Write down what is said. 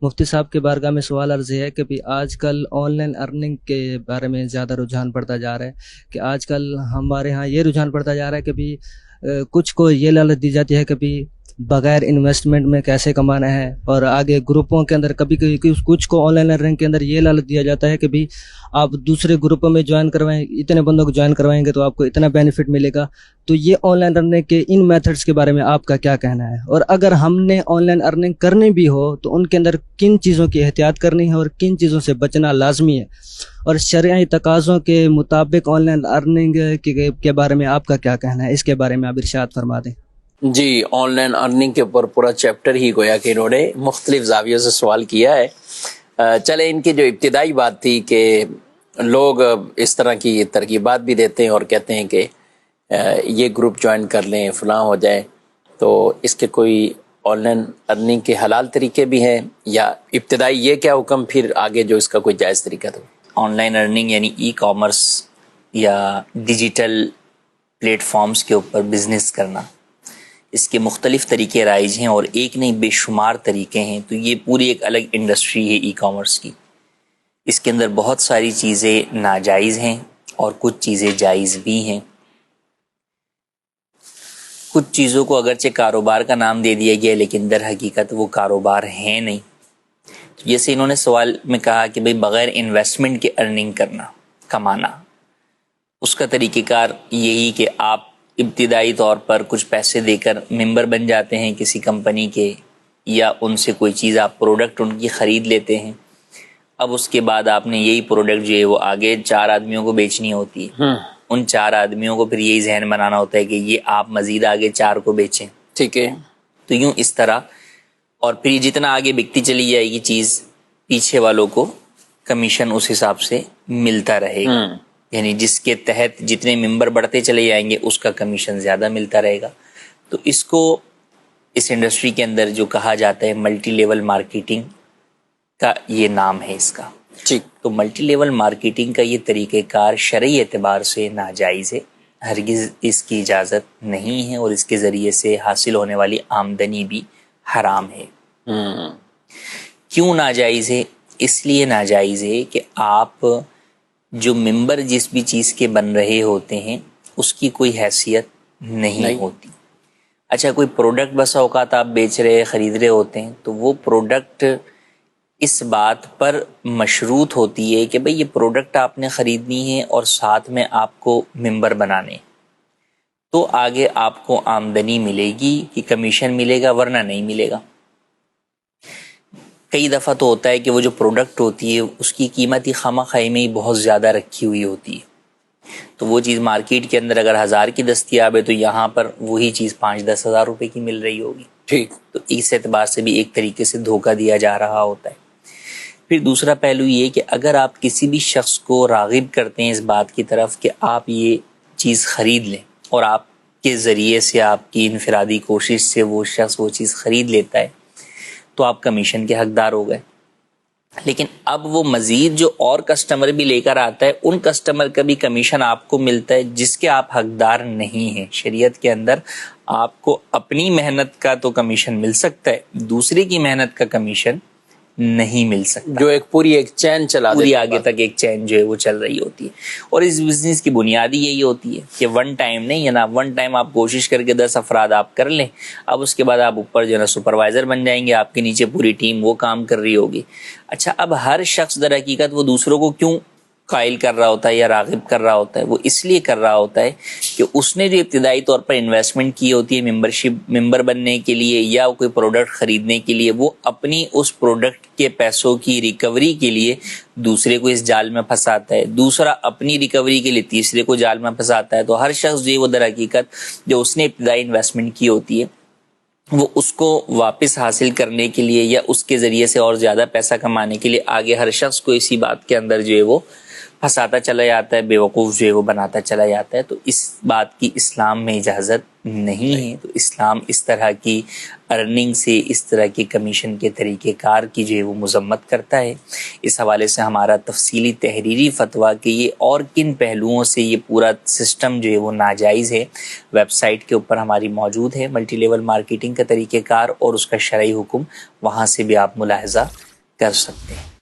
مفتی صاحب کے بارگاہ میں سوال عرض ہے کہ بھی آج کل آن لائن ارننگ کے بارے میں زیادہ رجحان پڑتا جا رہا ہے کہ آج کل ہمارے ہاں یہ رجحان پڑتا جا رہا ہے کہ بھی کچھ کو یہ لالچ دی جاتی ہے کہ بھی بغیر انویسٹمنٹ میں کیسے کمانا ہے، اور آگے گروپوں کے اندر کبھی کبھی کچھ کو آن لائن ارننگ کے اندر یہ لالچ دیا جاتا ہے کہ بھی آپ دوسرے گروپوں میں جوائن کروائیں، اتنے بندوں کو جوائن کروائیں گے تو آپ کو اتنا بینیفٹ ملے گا۔ تو یہ آن لائن ارننگ کے ان میتھڈس کے بارے میں آپ کا کیا کہنا ہے، اور اگر ہم نے آن لائن ارننگ کرنی بھی ہو تو ان کے اندر کن چیزوں کی احتیاط کرنی ہے اور کن چیزوں سے بچنا لازمی ہے، اور شرعی تقاضوں کے مطابق آن لائن ارننگ کے بارے میں آپ کا کیا کہنا ہے، اس کے بارے میں آپ ارشاد فرما دیں۔ جی، آن لائن ارننگ کے اوپر پورا چیپٹر ہی گویا کہ انہوں نے مختلف زاویوں سے سوال کیا ہے۔ چلے ان کی جو ابتدائی بات تھی کہ لوگ اس طرح کی ترغیبات بھی دیتے ہیں اور کہتے ہیں کہ یہ گروپ جوائن کر لیں، فلاں ہو جائے، تو اس کے کوئی آن لائن ارننگ کے حلال طریقے بھی ہیں، یا ابتدائی یہ کیا حکم، پھر آگے جو اس کا کوئی جائز طریقہ تھا؟ آن لائن ارننگ یعنی ای کامرس یا ڈیجیٹل پلیٹ فارمز کے اوپر بزنس کرنا، اس کے مختلف طریقے رائج ہیں اور ایک نہیں بے شمار طریقے ہیں۔ تو یہ پوری ایک الگ انڈسٹری ہے ای کامرس کی۔ اس کے اندر بہت ساری چیزیں ناجائز ہیں اور کچھ چیزیں جائز بھی ہیں۔ کچھ چیزوں کو اگرچہ کاروبار کا نام دے دیا گیا لیکن در حقیقت وہ کاروبار ہیں نہیں۔ جیسے انہوں نے سوال میں کہا کہ بھئی بغیر انویسٹمنٹ کے ارننگ کرنا، کمانا، اس کا طریقہ کار یہی کہ آپ ابتدائی طور پر کچھ پیسے دے کر ممبر بن جاتے ہیں کسی کمپنی کے، یا ان سے کوئی چیز آپ پروڈکٹ ان کی خرید لیتے ہیں۔ اب اس کے بعد آپ نے یہی پروڈکٹ جو ہے وہ آگے 4 آدمیوں کو بیچنی ہوتی ہے۔ ان 4 آدمیوں کو پھر یہی ذہن بنانا ہوتا ہے کہ یہ آپ مزید آگے 4 کو بیچیں، ٹھیک ہے۔ تو یوں اس طرح، اور پھر یہ جتنا آگے بکتی چلی جائے گی چیز، پیچھے والوں کو کمیشن اس حساب سے ملتا رہے گا، یعنی جس کے تحت جتنے ممبر بڑھتے چلے جائیں گے اس کا کمیشن زیادہ ملتا رہے گا۔ تو اس کو اس انڈسٹری کے اندر جو کہا جاتا ہے ملٹی لیول مارکیٹنگ کا یہ نام ہے اس کا۔ ٹھیک۔ تو ملٹی لیول مارکیٹنگ کا یہ طریقہ کار شرعی اعتبار سے ناجائز ہے، ہرگز اس کی اجازت نہیں ہے، اور اس کے ذریعے سے حاصل ہونے والی آمدنی بھی حرام ہے۔ کیوں ناجائز ہے؟ اس لیے ناجائز ہے کہ آپ جو ممبر جس بھی چیز کے بن رہے ہوتے ہیں اس کی کوئی حیثیت نہیں ہوتی۔ اچھا، کوئی پروڈکٹ بسا اوقات آپ بیچ رہے خرید رہے ہوتے ہیں تو وہ پروڈکٹ اس بات پر مشروط ہوتی ہے کہ بھئی یہ پروڈکٹ آپ نے خریدنی ہے اور ساتھ میں آپ کو ممبر بنانے، تو آگے آپ کو آمدنی ملے گی کہ کمیشن ملے گا، ورنہ نہیں ملے گا۔ کئی دفعہ تو ہوتا ہے کہ وہ جو پروڈکٹ ہوتی ہے اس کی قیمت ہی خواہ خواہی میں ہی بہت زیادہ رکھی ہوئی ہوتی ہے، تو وہ چیز مارکیٹ کے اندر اگر 1000 کی دستیاب ہے تو یہاں پر وہی چیز 5-10 ہزار روپے کی مل رہی ہوگی۔ ٹھیک۔ تو اس اعتبار سے بھی ایک طریقے سے دھوکہ دیا جا رہا ہوتا ہے۔ پھر دوسرا پہلو یہ کہ اگر آپ کسی بھی شخص کو راغب کرتے ہیں اس بات کی طرف کہ آپ یہ چیز خرید لیں، اور آپ کے ذریعے سے آپ کی انفرادی کوشش سے وہ شخص وہ چیز خرید لیتا ہے، تو آپ کمیشن کے حقدار ہو گئے۔ لیکن اب وہ مزید جو اور کسٹمر بھی لے کر آتا ہے ان کسٹمر کا بھی کمیشن آپ کو ملتا ہے جس کے آپ حقدار نہیں ہیں۔ شریعت کے اندر آپ کو اپنی محنت کا تو کمیشن مل سکتا ہے، دوسرے کی محنت کا کمیشن نہیں مل سکتا، جو ایک پوری چین چلا پوری آگے تک ایک چین جو ہے وہ چل رہی ہوتی ہے۔ اور اس بزنس کی بنیادی یہی ہوتی ہے کہ ون ٹائم نہیں ہے نا، ون ٹائم آپ کوشش کر کے 10 افراد آپ کر لیں، اب اس کے بعد آپ اوپر جو ہے نا سپروائزر بن جائیں گے، آپ کے نیچے پوری ٹیم وہ کام کر رہی ہوگی۔ اچھا، اب ہر شخص در حقیقت وہ دوسروں کو کیوں قائل کر رہا ہوتا ہے یا راغب کر رہا ہوتا ہے؟ وہ اس لیے کر رہا ہوتا ہے کہ اس نے جو ابتدائی طور پر انویسٹمنٹ کی ہوتی ہے ممبر بننے کے لیے یا کوئی پروڈکٹ خریدنے کے لیے، وہ اپنی اس پروڈکٹ کے پیسوں کی ریکوری کے لیے دوسرے کو اس جال میں پھنساتا ہے، دوسرا اپنی ریکوری کے لیے تیسرے کو جال میں پھنساتا ہے۔ تو ہر شخص جو ہے وہ در حقیقت جو اس نے ابتدائی انویسٹمنٹ کی ہوتی ہے وہ اس کو واپس حاصل کرنے کے لیے یا اس کے ذریعے سے اور زیادہ پیسہ کمانے کے لیے آگے ہر شخص کو اسی بات کے اندر جو ہے وہ پھنساتا چلا جاتا ہے، بیوقوف جو ہے وہ بناتا چلا جاتا ہے۔ تو اس بات کی اسلام میں اجازت نہیں ہے۔ تو اسلام اس طرح کی ارننگ سے، اس طرح کے کمیشن کے طریقہ کار کی جو ہے وہ مذمت کرتا ہے۔ اس حوالے سے ہمارا تفصیلی تحریری فتویٰ کہ یہ اور کن پہلوؤں سے یہ پورا سسٹم جو ہے وہ ناجائز ہے، ویب سائٹ کے اوپر ہماری موجود ہے، ملٹی لیول مارکیٹنگ کا طریقہ کار اور اس کا شرعی حکم، وہاں سے بھی آپ ملاحظہ کر سکتے ہیں.